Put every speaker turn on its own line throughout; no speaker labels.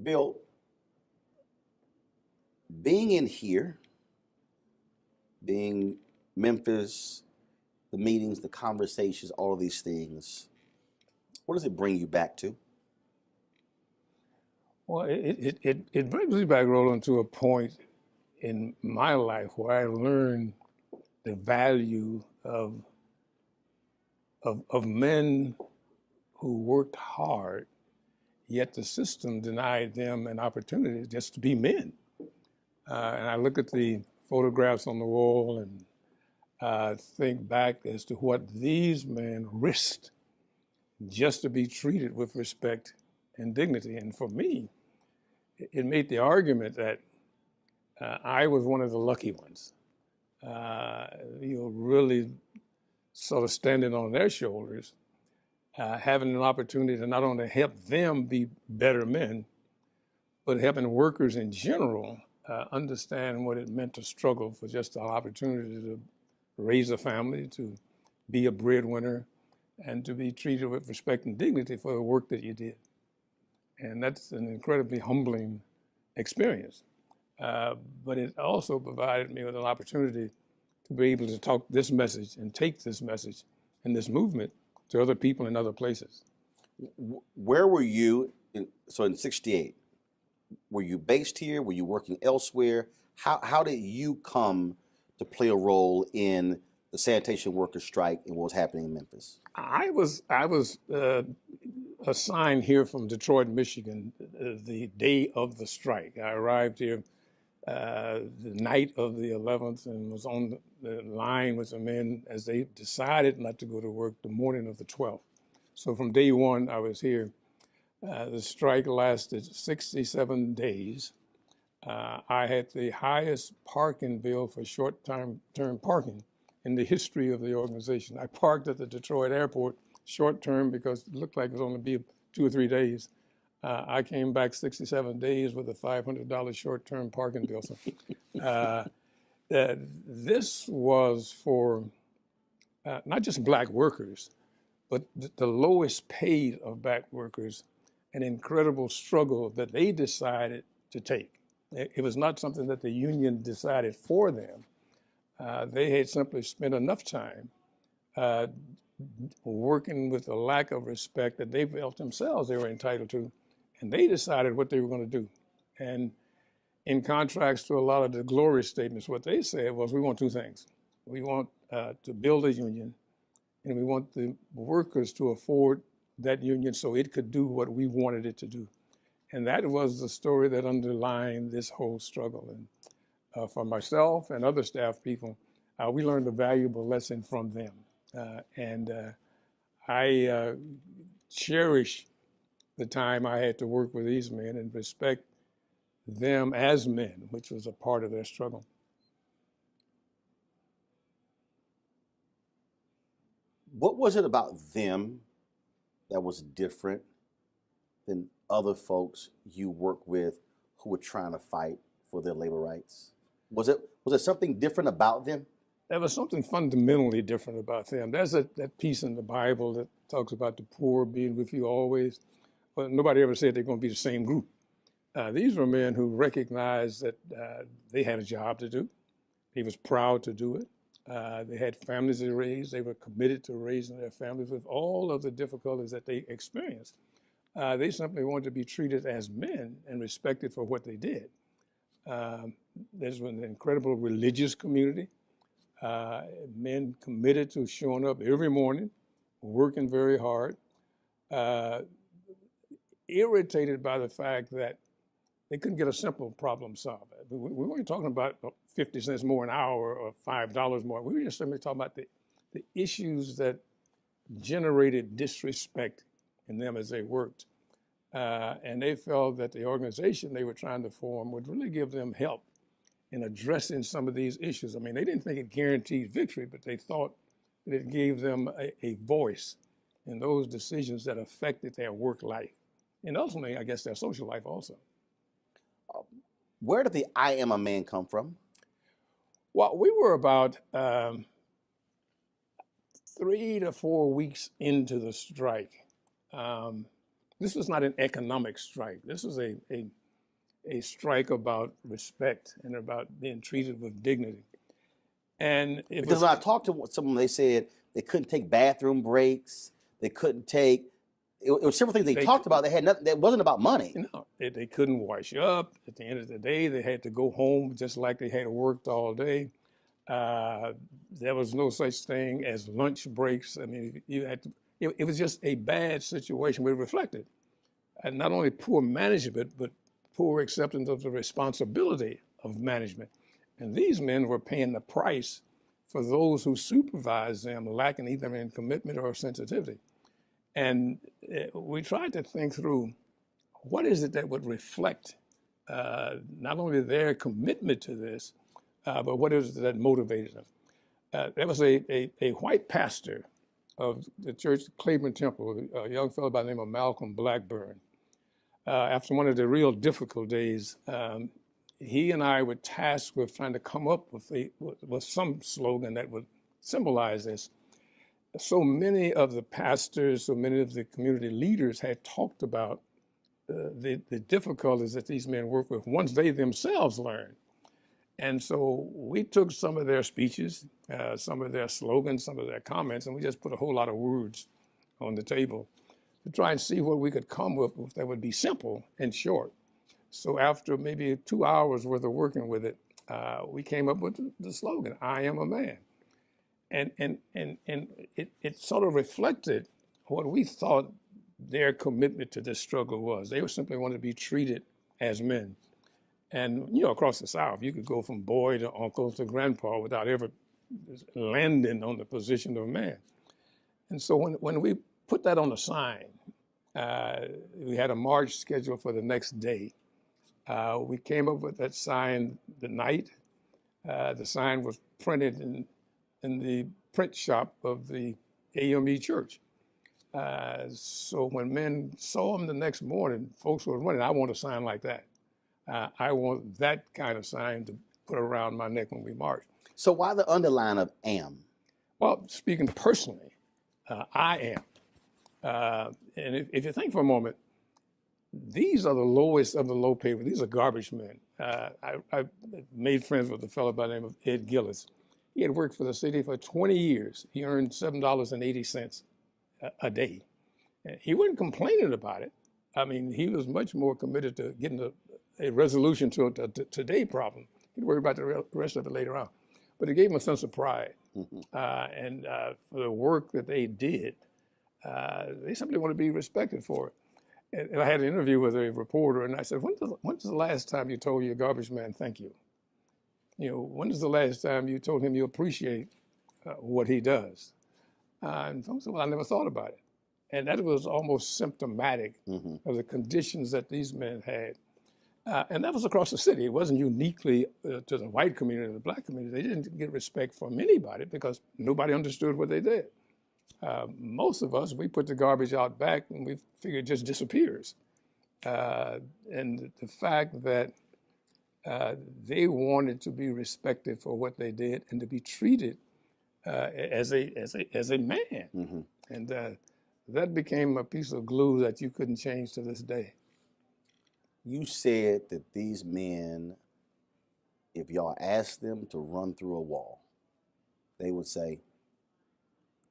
Bill, being in here, being Memphis, the meetings, the conversations, all of these things, what does it bring you back to?
Well, it brings me back, Roland, to a point in my life where I learned the value of men who worked hard, yet the system denied them an opportunity just to be men. And I look at the photographs on the wall and think back as to what these men risked just to be treated with respect and dignity. And for me, it made the argument that I was one of the lucky ones, really sort of standing on their shoulders, having an opportunity to not only help them be better men, but helping workers in general understand what it meant to struggle for just the opportunity to raise a family, to be a breadwinner, and to be treated with respect and dignity for the work that you did. And that's an incredibly humbling experience. But it also provided me with an opportunity to be able to talk this message and take this message and this movement to other people in other places.
Where were you in 68? Were you based here? Were you working elsewhere? How did you come to play a role in the sanitation workers strike and what was happening in Memphis?
I was assigned here from Detroit, Michigan, the day of the strike. I arrived here the night of the 11th and was on the line with the men as they decided not to go to work the morning of the 12th. So from day one, I was here. The strike lasted 67 days. I had the highest parking bill for short-term parking in the history of the organization. I parked at the Detroit airport short-term because it looked like it was only be 2 or 3 days. I came back 67 days with a $500 short-term parking bill. So, this was for not just black workers, but the lowest paid of black workers, an incredible struggle that they decided to take. It was not something that the union decided for them. They had simply spent enough time working with a lack of respect that they felt themselves they were entitled to, and they decided what they were going to do. And in contrast to a lot of the glory statements, what they said was, we want two things. We want to build a union, and we want the workers to afford that union so it could do what we wanted it to do. And that was the story that underlined this whole struggle. And for myself and other staff people, we learned a valuable lesson from them. I cherish the time I had to work with these men and respect them as men, which was a part of their struggle.
What was it about them that was different than other folks you work with who were trying to fight for their labor rights? Was it something different about them?
There was something fundamentally different about them. There's that piece in the Bible that talks about the poor being with you always. But nobody ever said they're going to be the same group. These were men who recognized that they had a job to do. They was proud to do it. They had families to raise. They were committed to raising their families with all of the difficulties that they experienced. They simply wanted to be treated as men and respected for what they did. There's an incredible religious community. Men committed to showing up every morning, working very hard, irritated by the fact that they couldn't get a simple problem solved. We weren't talking about 50 cents more an hour or $5 more. We were just simply talking about the issues that generated disrespect in them as they worked. And they felt that the organization they were trying to form would really give them help in addressing some of these issues. I mean, they didn't think it guaranteed victory, but they thought that it gave them a voice in those decisions that affected their work life. And ultimately, I guess, their social life also.
Where did the I am a man come from?
Well, we were about 3 to 4 weeks into the strike. This was not an economic strike. This was a strike about respect and about being treated with dignity. And
because when I talked to someone, they said they couldn't take bathroom breaks. They couldn't take. It was several things they talked about. They had nothing. That wasn't about money.
No, they couldn't wash up. At the end of the day, they had to go home just like they had worked all day. There was no such thing as lunch breaks. I mean, you had to. It was just a bad situation. It reflected not only poor management, but poor acceptance of the responsibility of management. And these men were paying the price for those who supervised them, lacking either in commitment or sensitivity. And we tried to think through what is it that would reflect not only their commitment to this, but what is it that motivated them. There was a white pastor of the church, Claiborne Temple, a young fellow by the name of Malcolm Blackburn. After one of the real difficult days, he and I were tasked with trying to come up with some slogan that would symbolize this. So many of the pastors, so many of the community leaders had talked about the difficulties that these men work with once they themselves learn. And so we took some of their speeches, some of their slogans, some of their comments, and we just put a whole lot of words on the table to try and see what we could come up with that would be simple and short. So after maybe 2 hours worth of working with it, we came up with the slogan, "I am a man." And it sort of reflected what we thought their commitment to this struggle was. They simply wanted to be treated as men. And, you know, across the South, you could go from boy to uncle to grandpa without ever landing on the position of man. And so when we put that on a sign, we had a march scheduled for the next day. We came up with that sign the night. The sign was printed in the print shop of the AME church. So when men saw them the next morning, folks were running, "I want a sign like that. I want that kind of sign to put around my neck when we march."
So why the underline of am?
Well, speaking personally, I am. And if you think for a moment, these are the lowest of the low paid. These are garbage men. I made friends with a fellow by the name of Ed Gillis. He had worked for the city for 20 years. He earned $7.80 a day. And he wasn't complaining about it. I mean, he was much more committed to getting a resolution to a today problem. He'd worry about the rest of it later on. But it gave him a sense of pride. And for the work that they did, they simply want to be respected for it. And I had an interview with a reporter, and I said, when's the last time you told your garbage man thank you? You know, when is the last time you told him you appreciate what he does? And folks said, well, I never thought about it. And that was almost symptomatic of the conditions that these men had. And that was across the city. It wasn't uniquely to the white community or the black community. They didn't get respect from anybody because nobody understood what they did. Most of us, we put the garbage out back and we figure it just disappears. And the fact that they wanted to be respected for what they did and to be treated as a man. And that became a piece of glue that you couldn't change to this day.
You said that these men, if y'all asked them to run through a wall, they would say,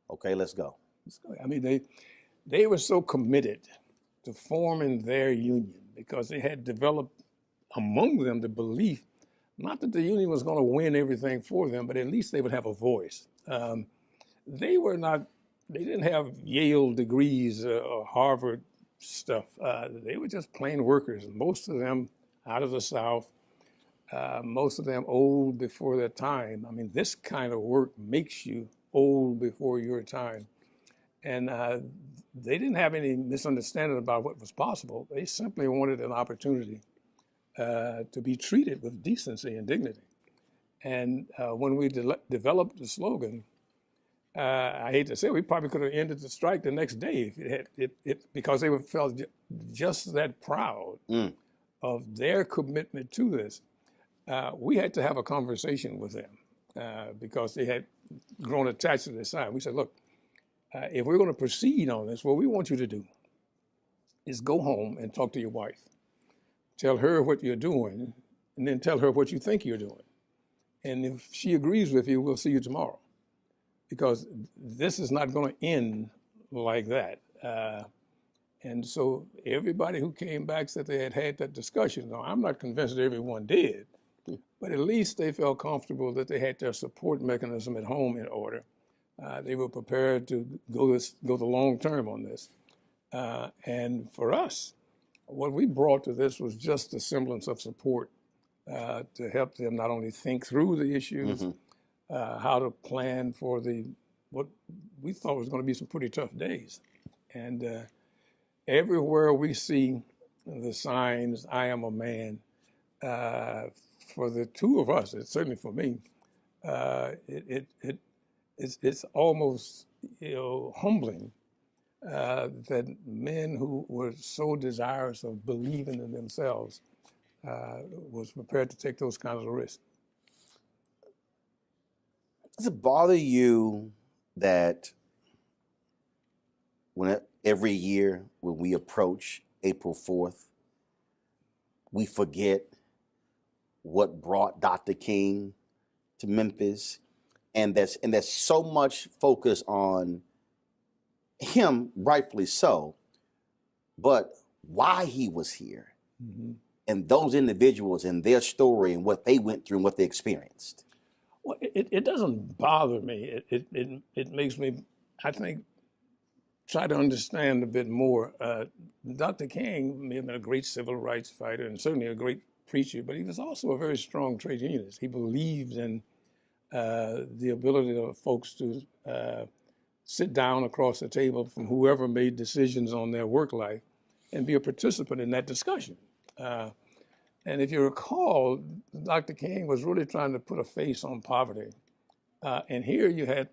"Okay, let's go."
I mean, they were so committed to forming their union because they had developed among them the belief, not that the union was going to win everything for them, but at least they would have a voice. They didn't have Yale degrees or Harvard stuff. They were just plain workers. Most of them out of the South, most of them old before their time. I mean, this kind of work makes you old before your time. And they didn't have any misunderstanding about what was possible. They simply wanted an opportunity to be treated with decency and dignity. And when we developed the slogan, I hate to say it, we probably could have ended the strike the next day if it had, because they felt just that proud of their commitment to this. We had to have a conversation with them because they had grown attached to this sign. We said, look, if we're going to proceed on this, what we want you to do is go home and talk to your wife. Tell her what you're doing, and then tell her what you think you're doing. And if she agrees with you, we'll see you tomorrow. Because this is not going to end like that. And so everybody who came back said they had had that discussion. Now, I'm not convinced that everyone did, but at least they felt comfortable that they had their support mechanism at home in order. They were prepared to go the long term on this. And for us, what we brought to this was just a semblance of support to help them not only think through the issues, how to plan for what we thought was going to be some pretty tough days. And everywhere we see the signs, "I am a man," for the two of us, it's certainly for me, it's almost humbling that men who were so desirous of believing in themselves was prepared to take those kinds of risks.
Does it bother you that every year when we approach April 4th, we forget what brought Dr. King to Memphis, and there's so much focus on him, rightfully so, but why he was here, and those individuals and their story and what they went through and what they experienced?
Well, it doesn't bother me. It makes me, I think, try to understand a bit more. Dr. King may have been a great civil rights fighter and certainly a great preacher, but he was also a very strong trade unionist. He believed in the ability of folks to sit down across the table from whoever made decisions on their work life and be a participant in that discussion. And if you recall, Dr. King was really trying to put a face on poverty. And here you had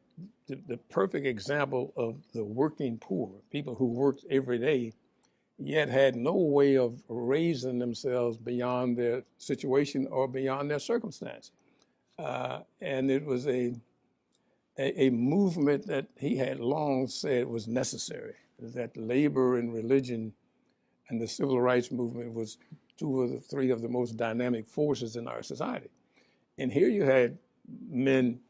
the perfect example of the working poor, people who worked every day, yet had no way of raising themselves beyond their situation or beyond their circumstance. And it was a movement that he had long said was necessary, that labor and religion and the civil rights movement was two of the three of the most dynamic forces in our society. And here you had men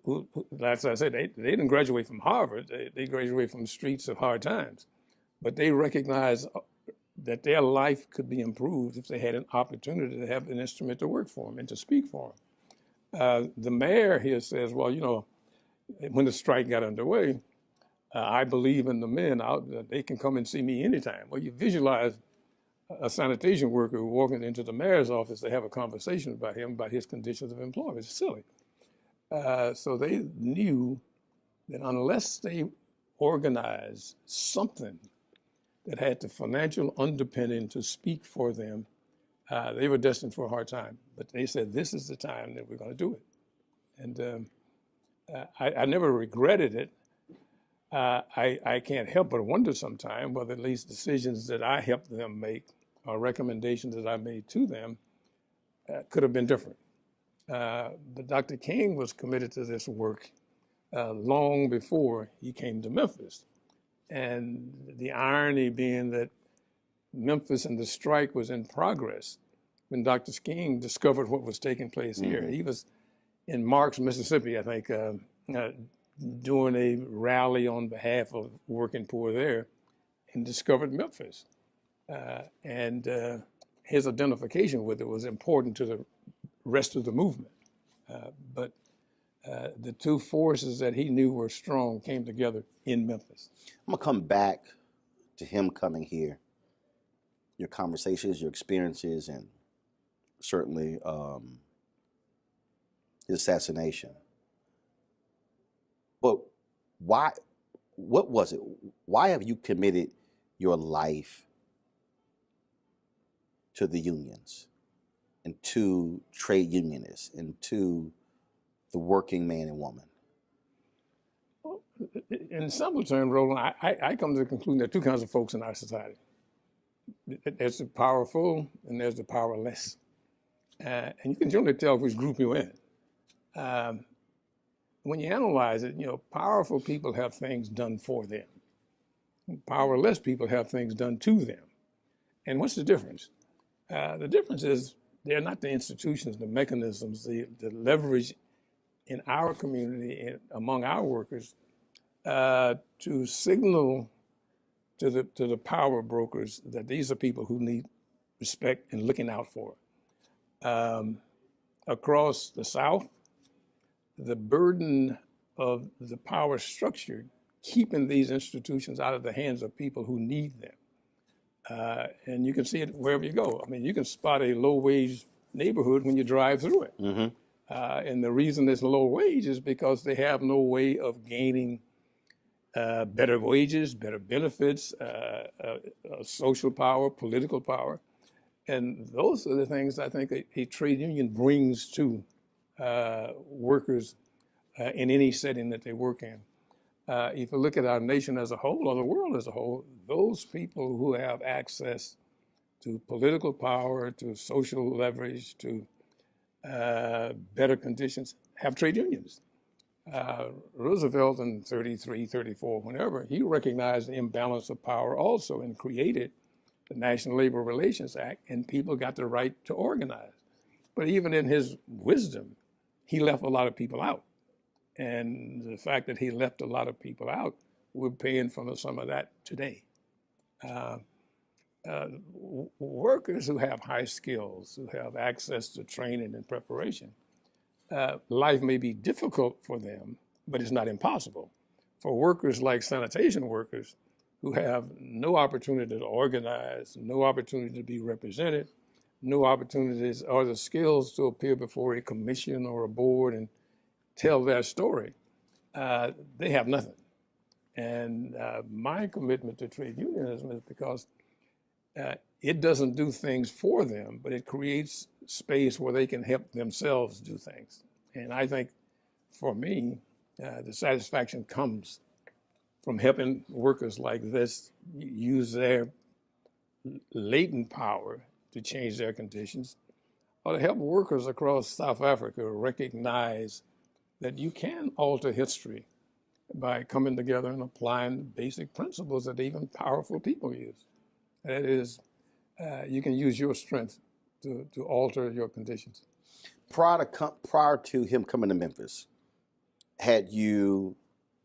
who as I said, they didn't graduate from Harvard, they graduated from the streets of hard times, but they recognized that their life could be improved if they had an opportunity to have an instrument to work for them and to speak for them. The mayor here says, well, you know, when the strike got underway, I believe in the men out that they can come and see me anytime. Well, you visualize a sanitation worker walking into the mayor's office to have a conversation about him, about his conditions of employment. It's silly. So they knew that unless they organized something that had the financial underpinning to speak for them, they were destined for a hard time. But they said, this is the time that we're going to do it. And I never regretted it. I can't help but wonder sometimes whether at least decisions that I helped them make or recommendations that I made to them could have been different. But Dr. King was committed to this work long before he came to Memphis. And the irony being that Memphis and the strike was in progress when Dr. King discovered what was taking place here. He was in Marks, Mississippi, I think, doing a rally on behalf of working poor there, and discovered Memphis. And his identification with it was important to the rest of the movement. But the two forces that he knew were strong came together in Memphis.
I'm gonna come back to him coming here, your conversations, your experiences, and certainly his assassination. But why, what was it? Why have you committed your life to the unions and to trade unionists and to the working man and woman?
In simple terms, Roland, I come to the conclusion there are two kinds of folks in our society. There's the powerful and there's the powerless. And you can generally tell which group you're in. When you analyze it, you know, powerful people have things done for them. Powerless people have things done to them. And what's the difference? The difference is they're not the institutions, the mechanisms, the leverage in our community and among our workers to signal to the power brokers that these are people who need respect and looking out for. Across the South, the burden of the power structure keeping these institutions out of the hands of people who need them. And you can see it wherever you go. I mean, you can spot a low-wage neighborhood when you drive through it. And the reason it's low wage is because they have no way of gaining better wages, better benefits, social power, political power. And those are the things I think a trade union brings to workers in any setting that they work in. If you look at our nation as a whole or the world as a whole, those people who have access to political power, to social leverage, to better conditions, have trade unions. Roosevelt in 33, 34, whenever, he recognized the imbalance of power also and created the National Labor Relations Act, and people got the right to organize. But even in his wisdom, he left a lot of people out. And the fact that he left a lot of people out, we're paying for some of that today. Workers who have high skills, who have access to training and preparation, life may be difficult for them, but it's not impossible. For workers like sanitation workers who have no opportunity to organize, no opportunity to be represented, no opportunities or the skills to appear before a commission or a board and tell their story, they have nothing. And my commitment to trade unionism is because it doesn't do things for them, but it creates space where they can help themselves do things. And I think for me, the satisfaction comes from helping workers like this use their latent power to change their conditions, or to help workers across South Africa recognize that you can alter history by coming together and applying basic principles that even powerful people use. That is, you can use your strength to alter your conditions.
Prior to him coming to Memphis, had you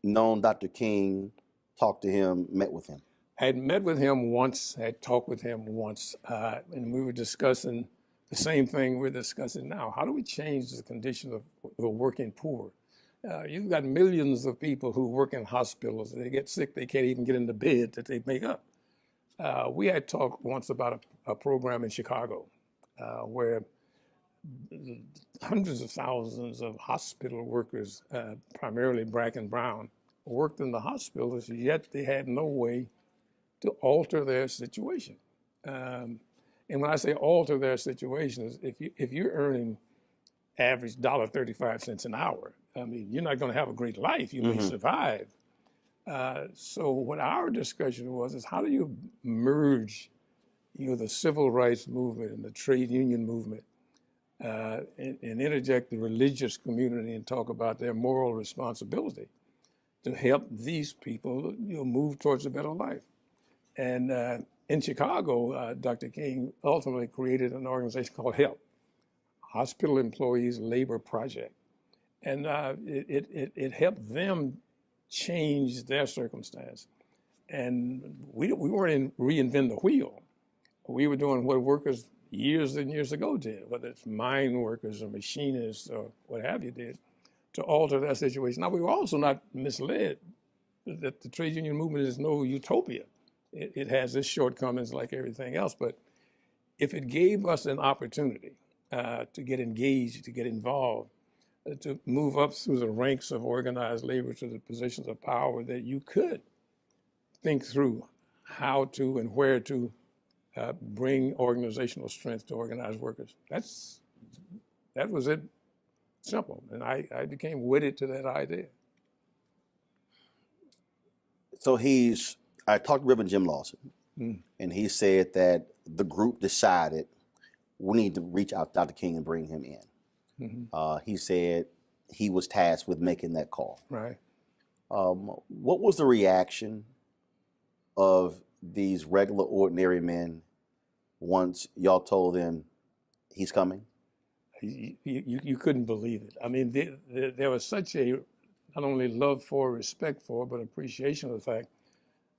known Dr. King, talked to him, met with him?
I had met with him once, had talked with him once, and we were discussing the same thing we're discussing now. How do we change the condition of the working poor? You've got millions of people who work in hospitals. They get sick, they can't even get into bed that they make up. We had talked once about a program in Chicago where hundreds of thousands of hospital workers, primarily black and brown, worked in the hospitals, yet they had no way to alter their situation. And when I say alter their situation, is if you're earning average $1.35 an hour, I mean, you're not going to have a great life. You may survive. So what our discussion was is how do you merge, the civil rights movement and the trade union movement, and interject the religious community and talk about their moral responsibility to help these people, move towards a better life. And in Chicago, Dr. King ultimately created an organization called HELP, Hospital Employees Labor Project. And it helped them change their circumstance. And we weren't reinventing the wheel. We were doing what workers years and years ago did, whether it's mine workers or machinists or what have you did, to alter that situation. Now, we were also not misled that the trade union movement is no utopia. It has its shortcomings like everything else, but if it gave us an opportunity to get engaged, to get involved, to move up through the ranks of organized labor to the positions of power, that you could think through how to and where to bring organizational strength to organized workers. That was it, simple. And I became wedded to that idea.
So I talked to Reverend Jim Lawson, and he said that the group decided we need to reach out to Dr. King and bring him in. He said he was tasked with making that call.
Right.
What was the reaction of these regular, ordinary men once y'all told them he's coming?
You couldn't believe it. I mean, there was such a not only love for, respect for, but appreciation of the fact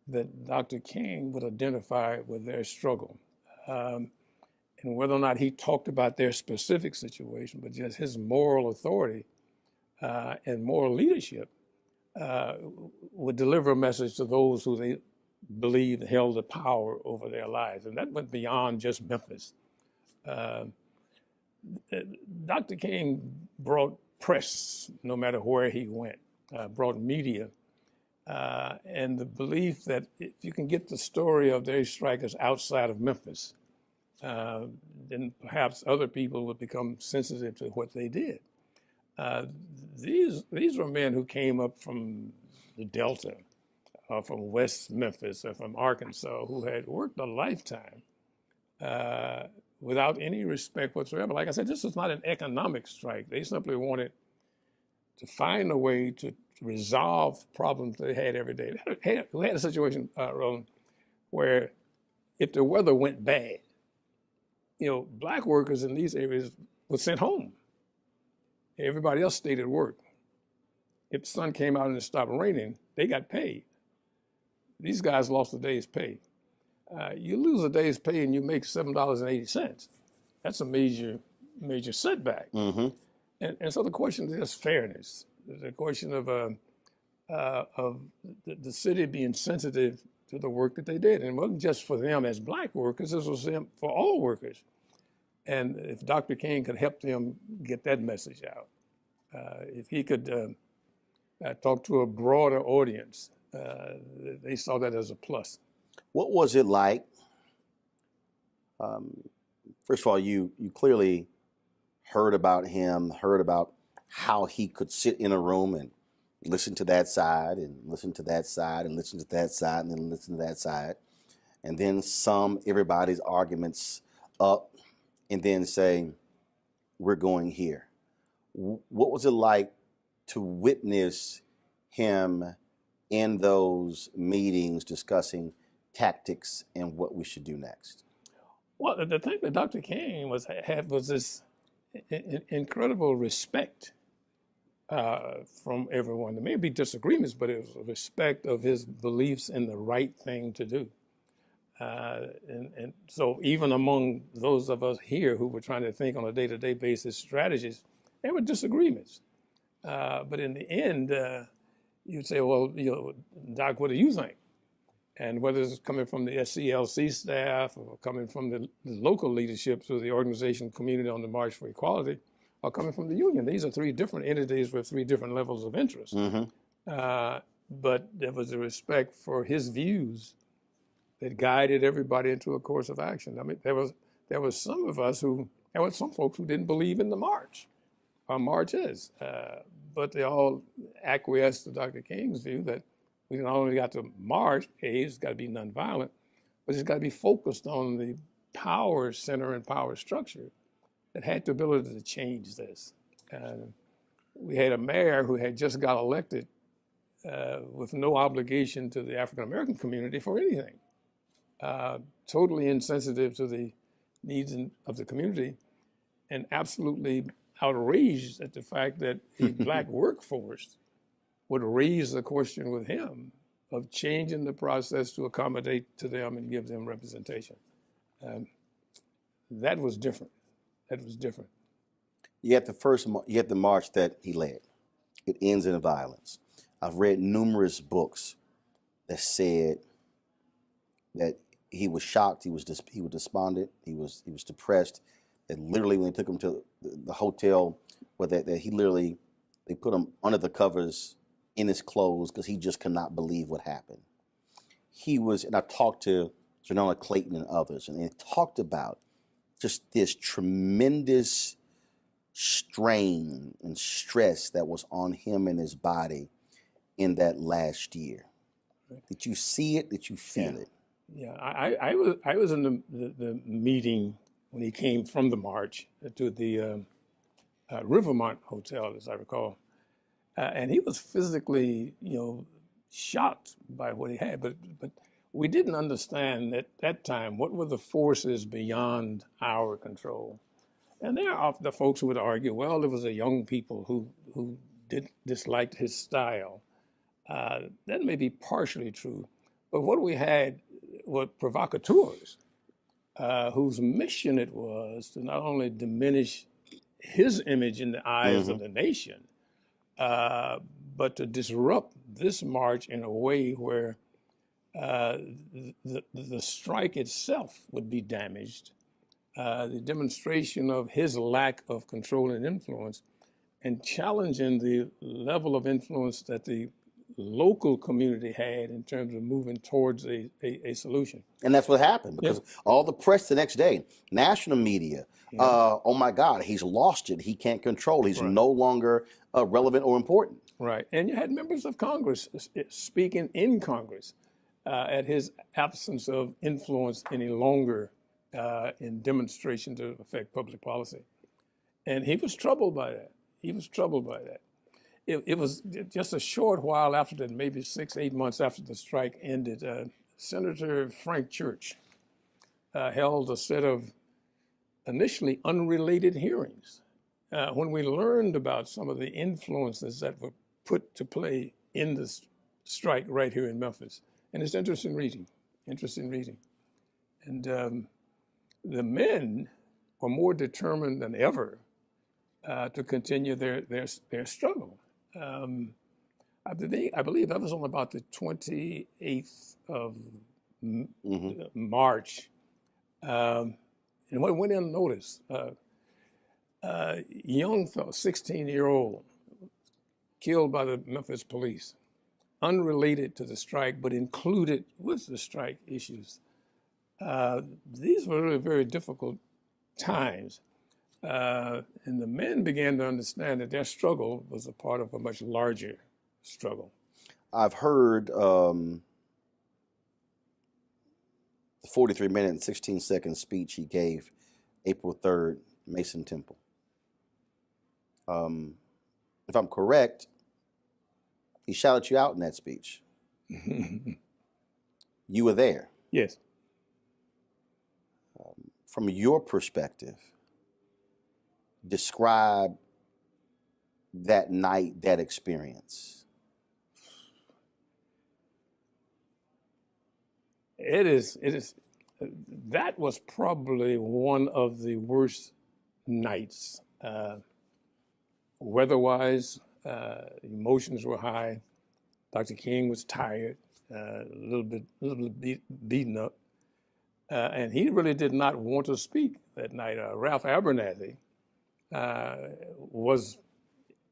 that Dr. King would identify with their struggle. And whether or not he talked about their specific situation, but just his moral authority and moral leadership would deliver a message to those who they believed held the power over their lives. And that went beyond just Memphis. Dr. King brought press no matter where he went, brought media, and the belief that if you can get the story of these strikers outside of Memphis, then perhaps other people would become sensitive to what they did. These were men who came up from the Delta, from West Memphis, or from Arkansas, who had worked a lifetime without any respect whatsoever. Like I said, this was not an economic strike. They simply wanted to find a way to resolve problems they had every day. We had a situation, Roland, where if the weather went bad, black workers in these areas were sent home. Everybody else stayed at work. If the sun came out and it stopped raining, they got paid. These guys lost a day's pay. You lose a day's pay and you make $7.80. That's a major setback.
Mm-hmm.
And so the question is fairness. The question of the city being sensitive to the work that they did. And it wasn't just for them as black workers, this was for all workers. And if Dr. King could help them get that message out, if he could talk to a broader audience, they saw that as a plus.
What was it like? First of all, you clearly heard about him, heard about how he could sit in a room and listen to that side and listen to that side and listen to that side and then listen to that side, and then sum everybody's arguments up and then say, we're going here. What was it like to witness him in those meetings discussing tactics and what we should do next?
Well, the thing that Dr. King had was this incredible respect from everyone. There may be disagreements, but it was a respect of his beliefs in the right thing to do. And so even among those of us here who were trying to think on a day-to-day basis strategies, there were disagreements. But in the end, you'd say, well, Doc, what do you think? And whether it's coming from the SCLC staff or coming from the local leadership through the organization Community on the March for Equality, or coming from the union. These are three different entities with three different levels of interest.
Mm-hmm.
But there was a respect for his views that guided everybody into a course of action. I mean, there was some folks who didn't believe in the march, or marches, but they all acquiesced to Dr. King's view that we not only got to march, it's got to be nonviolent, but it's got to be focused on the power center and power structure that had the ability to change this. We had a mayor who had just got elected with no obligation to the African American community for anything, totally insensitive to the needs of the community, and absolutely outraged at the fact that the black workforce would raise the question with him of changing the process to accommodate to them and give them representation. That was different. That was different.
You had the march that he led. It ends in violence. I've read numerous books that said that he was shocked, he was despondent, he was depressed. That literally when they took him to the hotel, where they put him under the covers in his clothes because he just could not believe what happened. And I talked to Janella Clayton and others, and they talked about just this tremendous strain and stress that was on him and his body in that last year. Did you see it? Did you feel it?
Yeah, I was in the meeting when he came from the march to the Rivermont Hotel, as I recall. And he was physically, shocked by what he had. But we didn't understand at that time what were the forces beyond our control. And there are the folks who would argue, well, there was a young people who disliked his style. That may be partially true. But what we had were provocateurs whose mission it was to not only diminish his image in the eyes of the nation, but to disrupt this march in a way where the strike itself would be damaged, the demonstration of his lack of control and influence, and challenging the level of influence that the local community had in terms of moving towards a solution.
And that's what happened, because all the press the next day, national media, oh my God, he's lost it. He can't control. He's no longer relevant or important.
Right. And you had members of Congress speaking in Congress at his absence of influence any longer in demonstration to affect public policy. And he was troubled by that. He was troubled by that. It was just a short while after that, maybe 6, 8 months after the strike ended, Senator Frank Church held a set of initially unrelated hearings. When we learned about some of the influences that were put to play in the strike right here in Memphis. And it's interesting reading. And the men were more determined than ever to continue their struggle. I believe that was on about the 28th of March. And what went unnoticed, young fellow, 16-year-old, killed by the Memphis police, unrelated to the strike, but included with the strike issues. These were really very difficult times. And the men began to understand that their struggle was a part of a much larger struggle.
I've heard the 43-minute and 16-second speech he gave April 3rd, Mason Temple. If I'm correct, he shouted you out in that speech. You were there.
Yes.
From your perspective, describe that night, that experience.
It is, that was probably one of the worst nights. Weather-wise, emotions were high. Dr. King was tired, a little bit beaten up. And he really did not want to speak that night. Ralph Abernathy was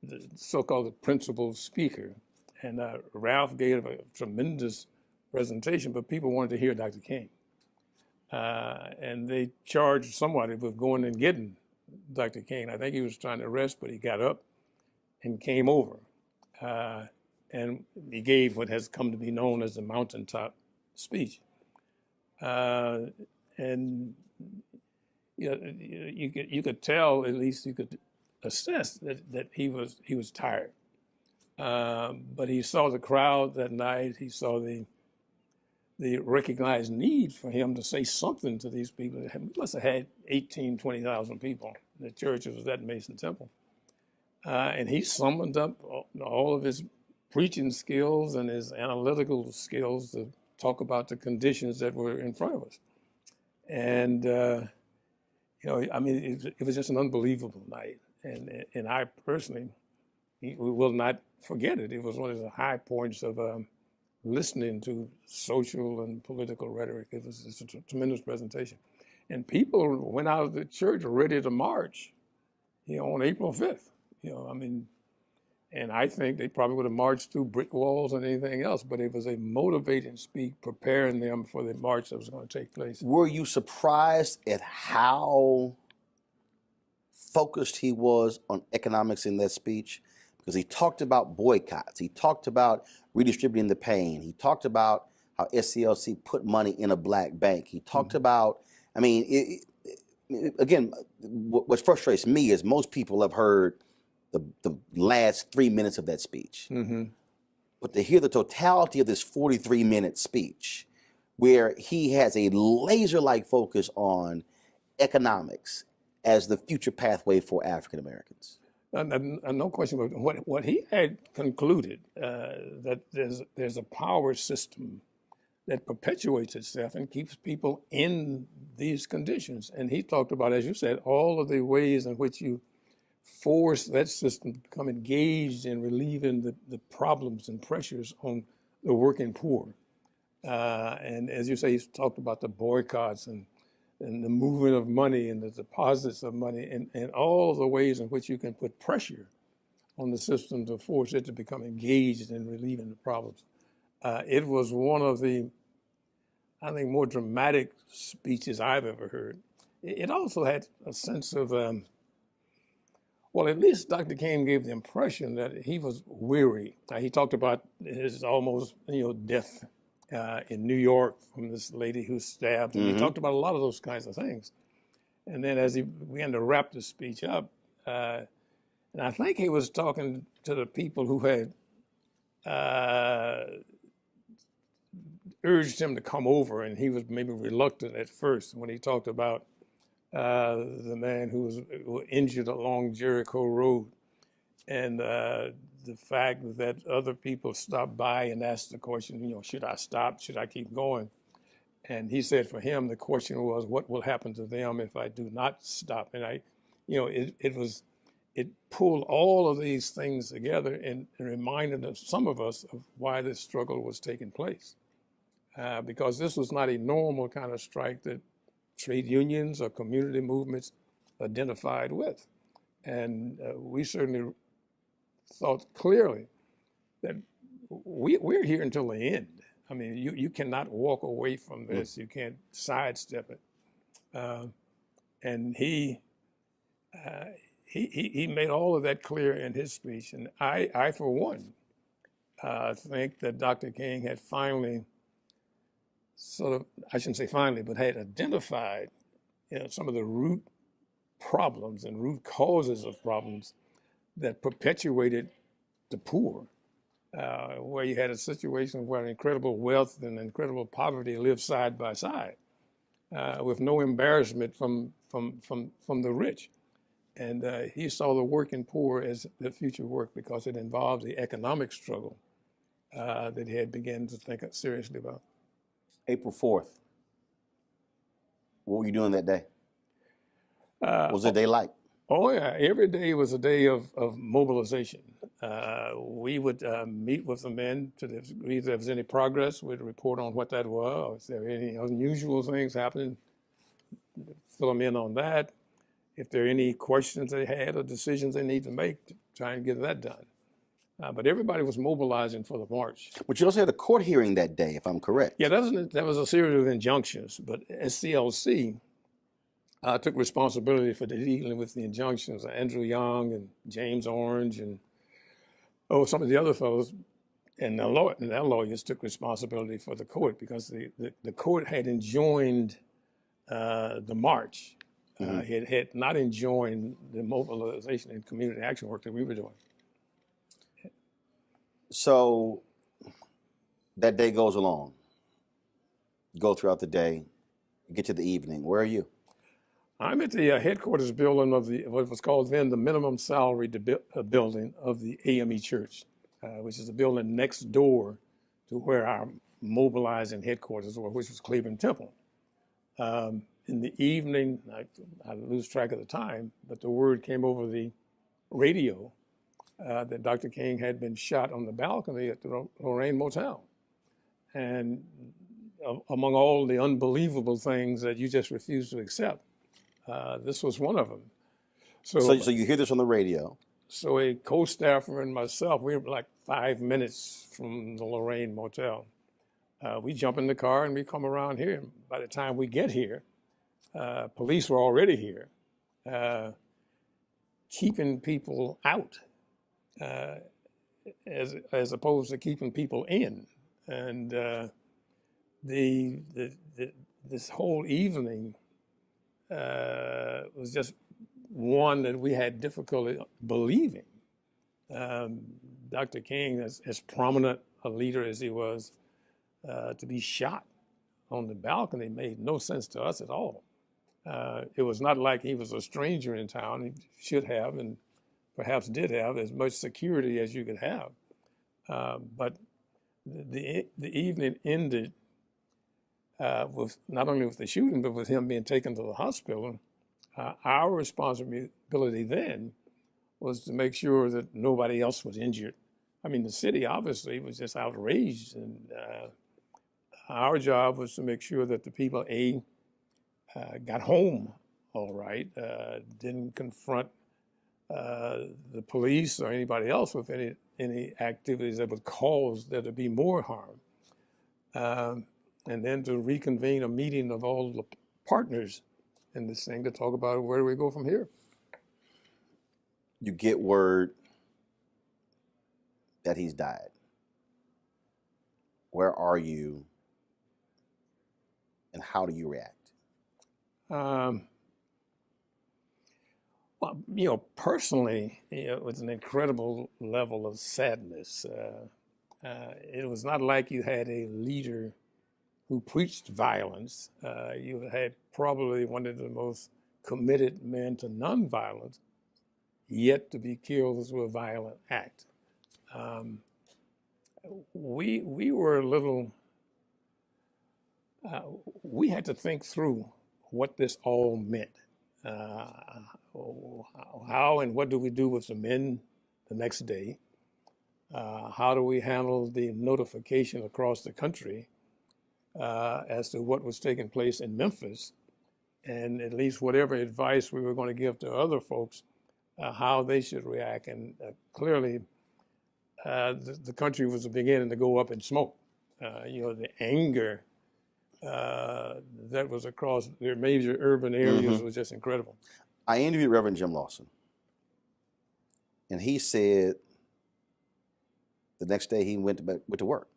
the so-called principal speaker. And Ralph gave a tremendous presentation, but people wanted to hear Dr. King. And they charged somebody with going and getting Dr. King. I think he was trying to rest, but he got up and came over. And he gave what has come to be known as the mountaintop speech. And you know, you could tell, at least you could assess that he was tired. But he saw the crowd that night. He saw the recognized need for him to say something to these people. He must have had 18, 20,000 people. The church was at Mason Temple. And he summoned up all of his preaching skills and his analytical skills to talk about the conditions that were in front of us. And, you know, I mean, it was just an unbelievable night. And I personally, we will not forget it. It was one of the high points of listening to social and political rhetoric. It was just a tremendous presentation. And people went out of the church ready to march, you know, on April 5th. You know, I mean, and I think they probably would have marched through brick walls and anything else, but it was a motivating speech preparing them for the march that was going to take place.
Were you surprised at how focused he was on economics in that speech? Because he talked about boycotts. He talked about redistributing the pain. He talked about how SCLC put money in a black bank. He talked about, I mean, again, what frustrates me is most people have heard the last 3 minutes of that speech. But to hear the totality of this 43-minute speech, where he has a laser-like focus on economics as the future pathway for African Americans.
No question about it. What he had concluded, that there's a power system that perpetuates itself and keeps people in these conditions. And he talked about, as you said, all of the ways in which you force that system to become engaged in relieving the problems and pressures on the working poor. And as you say, he's talked about the boycotts and the movement of money and the deposits of money and all the ways in which you can put pressure on the system to force it to become engaged in relieving the problems. It was one of the, I think, more dramatic speeches I've ever heard. It also had a sense of, well, at least Dr. King gave the impression that he was weary. He talked about his almost, death in New York from this lady who stabbed. And he talked about a lot of those kinds of things. And then as he began to wrap the speech up, and I think he was talking to the people who had urged him to come over, and he was maybe reluctant at first when he talked about the man who was injured along Jericho Road, and the fact that other people stopped by and asked the question, should I stop? Should I keep going? And he said for him, the question was, what will happen to them if I do not stop? And it pulled all of these things together and reminded some of us of why this struggle was taking place. Because this was not a normal kind of strike that trade unions or community movements identified with. And we certainly thought clearly that we're here until the end. I mean, you cannot walk away from this. You can't sidestep it. And he made all of that clear in his speech. And I for one, think that Dr. King had finally I shouldn't say finally, but had identified some of the root problems and root causes of problems that perpetuated the poor, where you had a situation where incredible wealth and incredible poverty lived side by side, with no embarrassment from the rich. And he saw the working poor as the future work because it involved the economic struggle that he had begun to think seriously about.
April 4th. What were you doing that day? What was the day like?
Oh, yeah. Every day was a day of mobilization. We would meet with the men to the degree there was any progress. We'd report on what that was. Or if there were any unusual things happening, fill them in on that. If there are any questions they had or decisions they need to make, to try and get that done. But everybody was mobilizing for the march.
But you also had a court hearing that day, if I'm correct.
Yeah, that was a series of injunctions. But SCLC took responsibility for dealing with the injunctions. Andrew Young and James Orange and some of the other fellows and their lawyers took responsibility for the court because the court had enjoined the march. It had not enjoined the mobilization and community action work that we were doing.
So that day goes along. You go throughout the day, you get to the evening. Where are you?
I'm at the headquarters building of what was called then the minimum salary building of the AME Church, which is a building next door to where our mobilizing headquarters were, which was Cleveland Temple. In the evening, I lose track of the time, but the word came over the radio that Dr. King had been shot on the balcony at the Lorraine Motel. And among all the unbelievable things that you just refused to accept, this was one of them. So
you hear this on the radio.
So a co-staffer and myself, we were like 5 minutes from the Lorraine Motel. We jump in the car and we come around here. And by the time we get here, police were already here, keeping people out as opposed to keeping people in. And this whole evening was just one that we had difficulty believing. Dr. King, as prominent a leader as he was, to be shot on the balcony made no sense to us at all. It was not like he was a stranger in town. He should have, and perhaps did have, as much security as you could have. But the evening ended with not only with the shooting, but with him being taken to the hospital. Our responsibility then was to make sure that nobody else was injured. I mean, the city obviously was just outraged, and our job was to make sure that the people, got home all right, didn't confront the police or anybody else with any activities that would cause there to be more harm. And then to reconvene a meeting of all the partners in this thing to talk about where do we go from here.
You get word that he's died. Where are you and how do you react?
Well, personally, it was an incredible level of sadness. It was not like you had a leader who preached violence. You had probably one of the most committed men to nonviolence, yet to be killed through a violent act. We were a little. We had to think through what this all meant. How and what do we do with the men the next day? How do we handle the notification across the country as to what was taking place in Memphis, and at least whatever advice we were going to give to other folks, how they should react. And clearly, the country was beginning to go up in smoke. The anger that was across their major urban areas was just incredible.
I interviewed Reverend Jim Lawson, and he said the next day he went to work.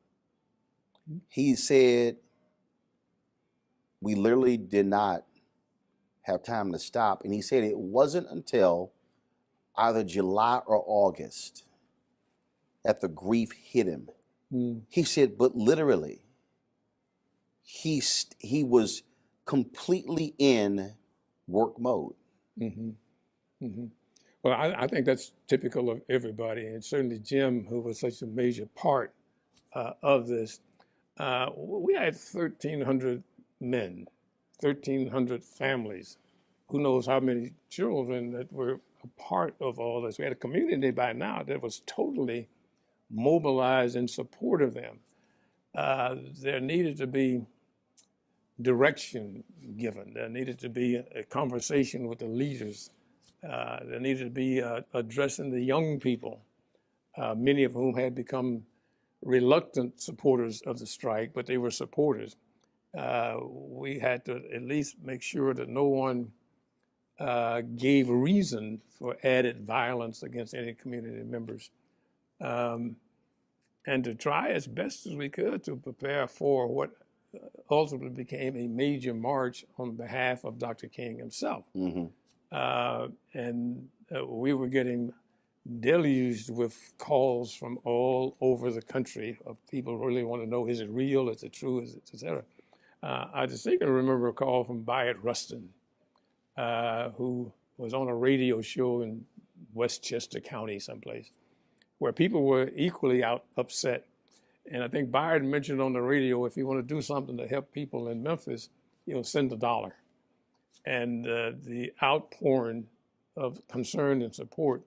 He said, we literally did not have time to stop. And he said it wasn't until either July or August that the grief hit him. He said, but literally, he was completely in work mode.
Well, I think that's typical of everybody, and certainly Jim, who was such a major part of this. We had 1,300 men, 1,300 families, who knows how many children that were a part of all this. We had a community by now that was totally mobilized in support of them. There needed to be direction given. There needed to be a conversation with the leaders. There needed to be addressing the young people, many of whom had become reluctant supporters of the strike, but they were supporters. We had to at least make sure that no one gave reason for added violence against any community members. And to try as best as we could to prepare for what ultimately became a major march on behalf of Dr. King himself. And we were getting deluged with calls from all over the country of people who really want to know, is it real, is it true, is it, et cetera. I distinctly remember a call from Byatt Rustin, who was on a radio show in Westchester County someplace, where people were equally upset. And I think Byatt mentioned on the radio, if you want to do something to help people in Memphis, send $1. And the outpouring of concern and support,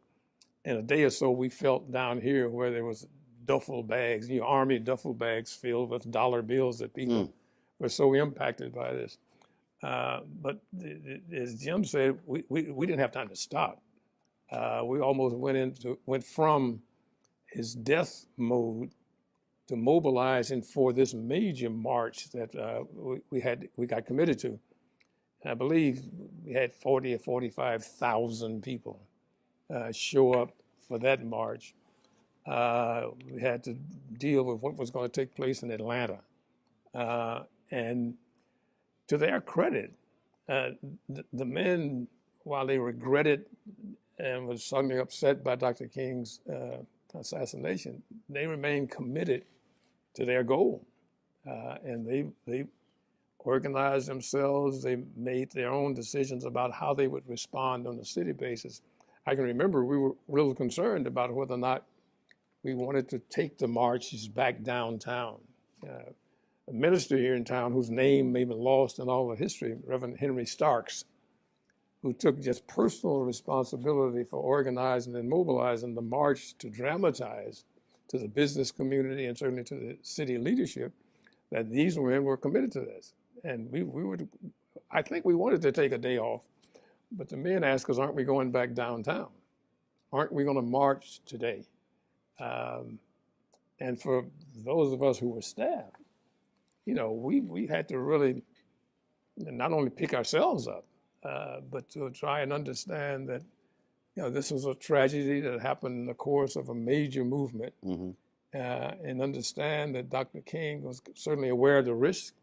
in a day or so, we felt down here where there was duffel bags, army duffel bags filled with dollar bills that people were so impacted by this. But as Jim said, we didn't have time to stop. We almost went from his death mode to mobilizing for this major march that we got committed to. I believe we had 40 or 45,000 people show up for that march. We had to deal with what was going to take place in Atlanta. And to their credit, the men, while they regretted and was suddenly upset by Dr. King's assassination, they remained committed to their goal. And they organized themselves. They made their own decisions about how they would respond on a city basis. I can remember we were a little concerned about whether or not we wanted to take the marches back downtown. A minister here in town, whose name may be lost in all the history, Reverend Henry Starks, who took just personal responsibility for organizing and mobilizing the march to dramatize to the business community and certainly to the city leadership that these men were committed to this. And I think we wanted to take a day off, but the men asked us, aren't we going back downtown? Aren't we going to march today? And for those of us who were staff, we had to really not only pick ourselves up, but to try and understand that, this was a tragedy that happened in the course of a major movement, and understand that Dr. King was certainly aware of the risk,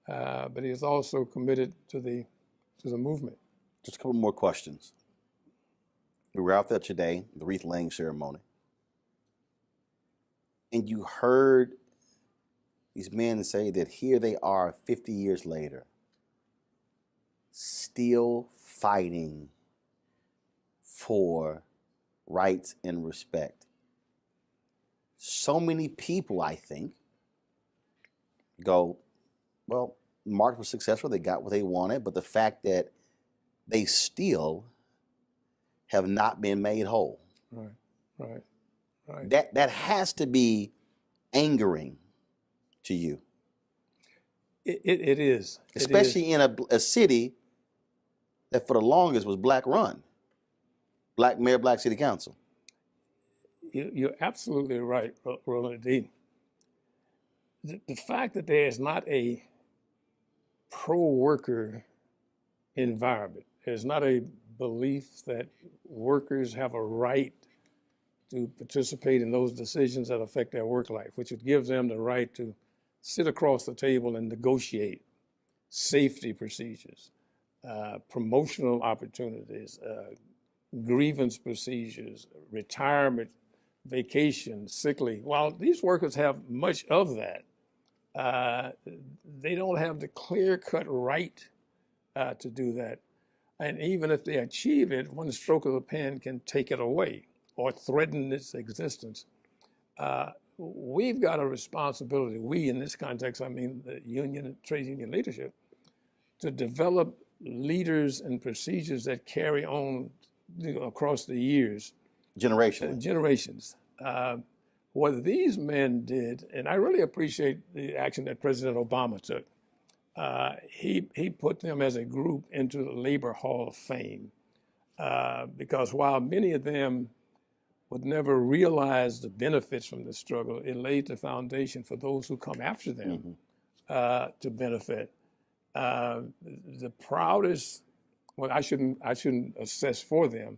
but he is also committed to the movement.
Just a couple more questions. We were out there today, the wreath laying ceremony, and you heard these men say that here they are 50 years later, still fighting for rights and respect. So many people, I think, go, well, Mark was successful, they got what they wanted, but the fact that they still have not been made whole.
Right.
That has to be angering to you.
It is.
Especially in a city that for the longest was black run. Black mayor, black city council.
You're absolutely right, Roland. The fact that there is not a pro-worker environment, there's not a belief that workers have a right to participate in those decisions that affect their work life, which would give them the right to sit across the table and negotiate safety procedures, promotional opportunities, grievance procedures, retirement, vacation, sick leave. While these workers have much of that, they don't have the clear-cut right to do that. And even if they achieve it, one stroke of the pen can take it away or threaten its existence. We've got a responsibility, we in this context, I mean the union, trade union leadership, to develop leaders and procedures that carry on across the years. Generations. What these men did, and I really appreciate the action that President Obama took. He put them as a group into the Labor Hall of Fame because while many of them would never realize the benefits from the struggle, it laid the foundation for those who come after them to benefit. The proudest, well, I shouldn't assess for them,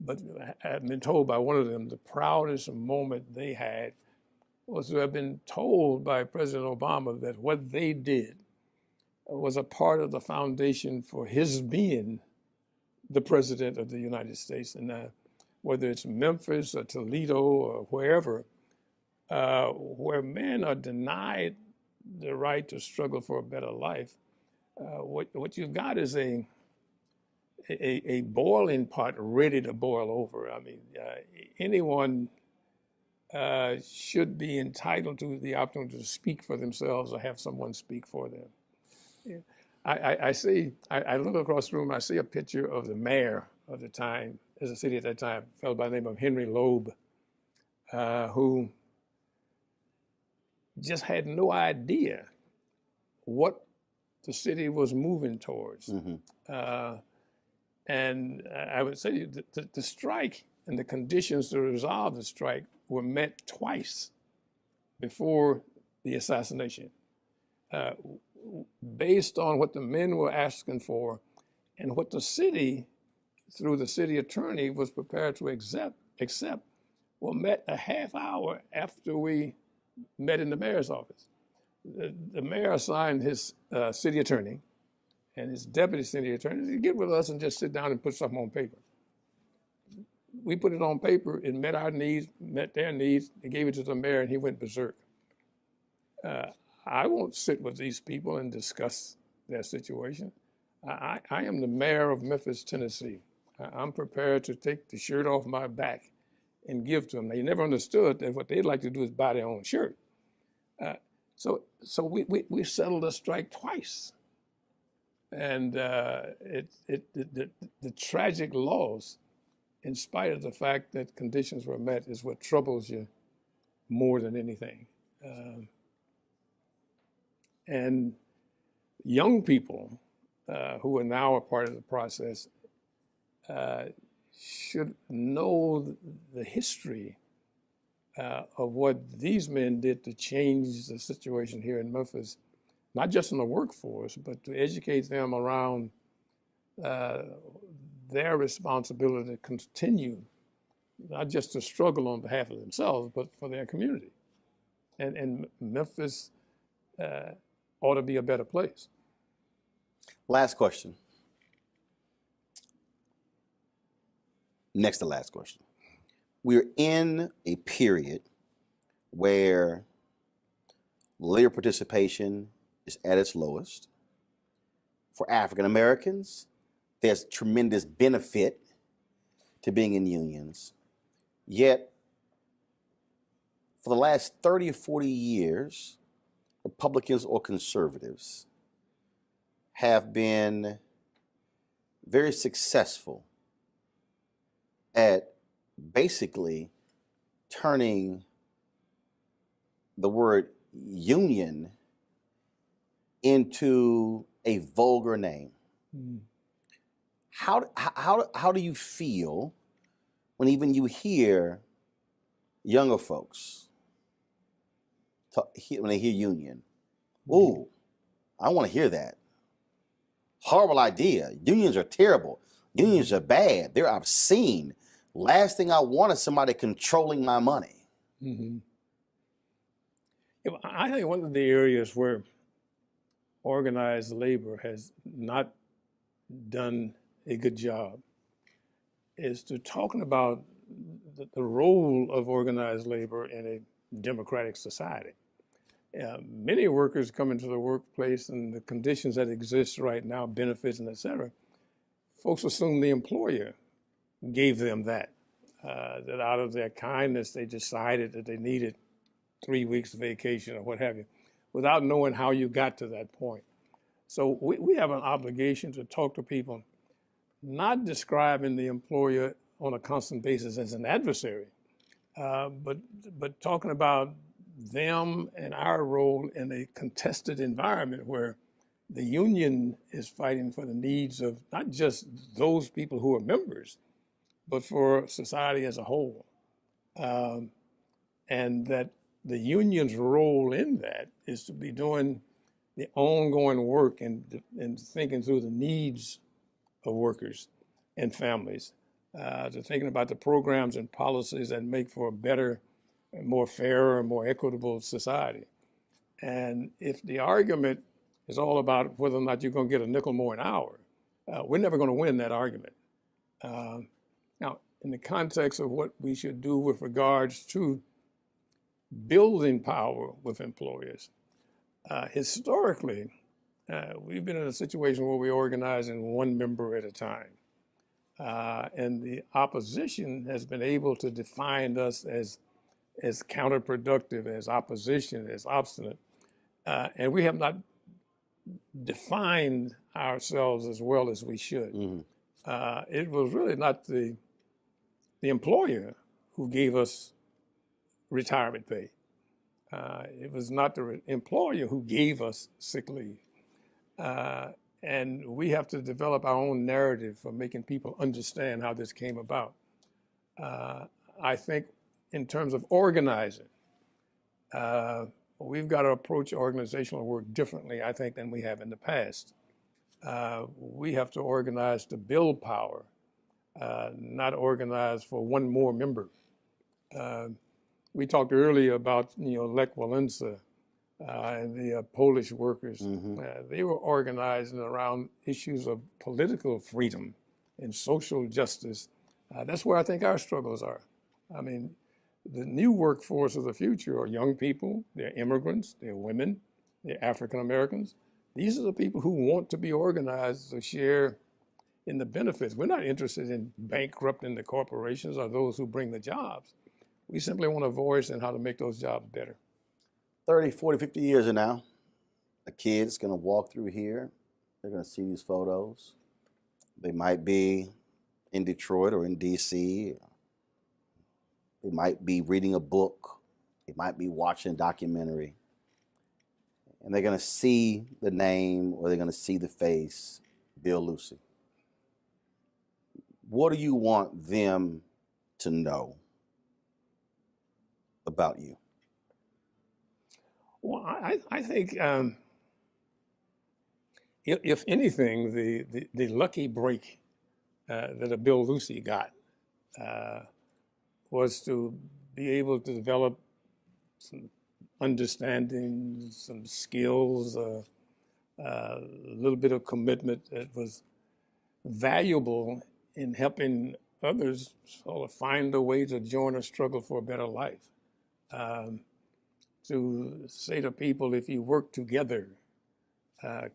but I've been told by one of them the proudest moment they had was to have been told by President Obama that what they did was a part of the foundation for his being the President of the United States. And whether it's Memphis or Toledo or wherever, where men are denied the right to struggle for a better life, what you've got is a boiling pot ready to boil over. I mean, anyone should be entitled to the opportunity to speak for themselves or have someone speak for them. Yeah. I look across the room and I see a picture of the mayor of the time, as a city at that time, a fellow by the name of Henry Loeb, who just had no idea what the city was moving towards. And I would say that the strike and the conditions to resolve the strike were met twice before the assassination, based on what the men were asking for and what the city, through the city attorney, was prepared to accept were met a half hour after we met in the mayor's office. The mayor assigned his city attorney and his deputy city attorney to get with us and just sit down and put something on paper. We put it on paper, it met our needs, met their needs, and gave it to the mayor, and he went berserk. I won't sit with these people and discuss their situation. I am the mayor of Memphis, Tennessee. I'm prepared to take the shirt off my back and give to them. They never understood that what they'd like to do is buy their own shirt. So we settled a strike twice. And the tragic loss, in spite of the fact that conditions were met, is what troubles you more than anything. And young people who are now a part of the process should know the history of what these men did to change the situation here in Memphis, not just in the workforce, but to educate them around their responsibility to continue, not just to struggle on behalf of themselves, but for their community. And Memphis ought to be a better place.
Last question. Next to last question. We're in a period where labor participation is at its lowest. For African Americans, there's tremendous benefit to being in unions. Yet, for the last 30 or 40 years, Republicans or conservatives have been very successful at basically turning the word union into a vulgar name.
Mm.
How do you feel when even you hear younger folks when they hear union? Ooh, I want to hear that. Horrible idea. Unions are terrible. Unions are bad. They're obscene. Last thing I want is somebody controlling my money.
Mm-hmm. I think one of the areas where organized labor has not done a good job is to talking about the role of organized labor in a democratic society. Many workers come into the workplace and the conditions that exist right now, benefits and et cetera, folks assume the employer gave them that out of their kindness, they decided that they needed 3 weeks vacation or what have you, without knowing how you got to that point. So we have an obligation to talk to people, not describing the employer on a constant basis as an adversary, but talking about them and our role in a contested environment where the union is fighting for the needs of not just those people who are members, but for society as a whole. And that the union's role in that is to be doing the ongoing work and thinking through the needs of workers and families, to thinking about the programs and policies that make for a better, more fair, and more equitable society. And if the argument is all about whether or not you're going to get a nickel more an hour, we're never going to win that argument. Now, in the context of what we should do with regards to building power with employers, historically, we've been in a situation where we're organizing one member at a time. And the opposition has been able to define us as counterproductive, as opposition, as obstinate. And we have not defined ourselves as well as we should. Mm-hmm. It was really not the employer who gave us retirement pay. It was not the employer who gave us sick leave. And we have to develop our own narrative for making people understand how this came about. I think in terms of organizing, we've got to approach organizational work differently, I think, than we have in the past. We have to organize to build power, not organize for one more member. We talked earlier about, Lech Walesa and the Polish workers. Mm-hmm. They were organizing around issues of political freedom and social justice. That's where I think our struggles are. I mean, the new workforce of the future are young people, they're immigrants, they're women, they're African Americans. These are the people who want to be organized to share in the benefits. We're not interested in bankrupting the corporations or those who bring the jobs. We simply want a voice in how to make those jobs better.
30, 40, 50 years from now, a kid's going to walk through here. They're going to see these photos. They might be in Detroit or in D.C. They might be reading a book. They might be watching a documentary. And they're going to see the name or they're going to see the face, Bill Lucey. What do you want them to know about you?
Well, I think if anything, the lucky break that a Bill Lucey got was to be able to develop some understanding, some skills, a little bit of commitment that was valuable in helping others sort of find a way to join a struggle for a better life. To say to people, if you work together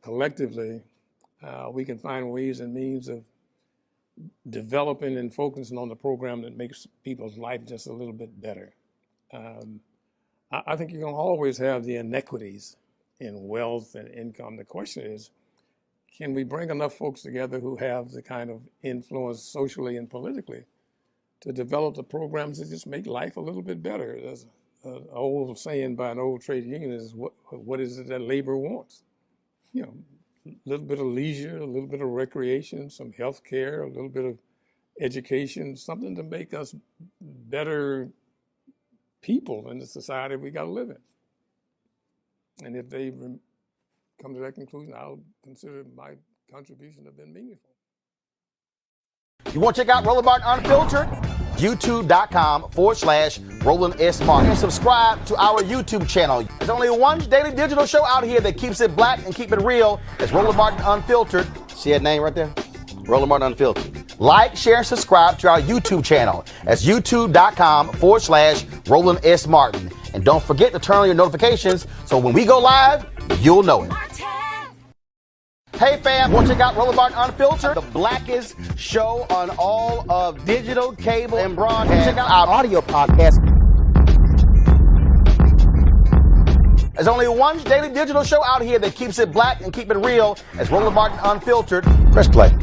collectively, we can find ways and means of developing and focusing on the program that makes people's life just a little bit better. I think you're going to always have the inequities in wealth and income. The question is, can we bring enough folks together who have the kind of influence socially and politically to develop the programs that just make life a little bit better? There's an old saying by an old trade union is, what is it that labor wants? You know, a little bit of leisure, a little bit of recreation, some health care, a little bit of education, something to make us better people in the society we got to live in. And if they come to that conclusion, I'll consider my contribution to have been meaningful.
You want to check out Roland Martin Unfiltered? YouTube.com/Roland S. Martin. And subscribe to our YouTube channel. There's only one daily digital show out here that keeps it black and keep it real. It's Roland Martin Unfiltered. See that name right there? Roland Martin Unfiltered. Like, share, and subscribe to our YouTube channel. That's YouTube.com/Roland S. Martin. And don't forget to turn on your notifications so when we go live, you'll know it. Hey fam, want to check out Roland Martin Unfiltered? The blackest show on all of digital, cable, and broadcast. Check out our audio podcast. There's only one daily digital show out here that keeps it black and keep it real. It's Roland Martin Unfiltered. Press play.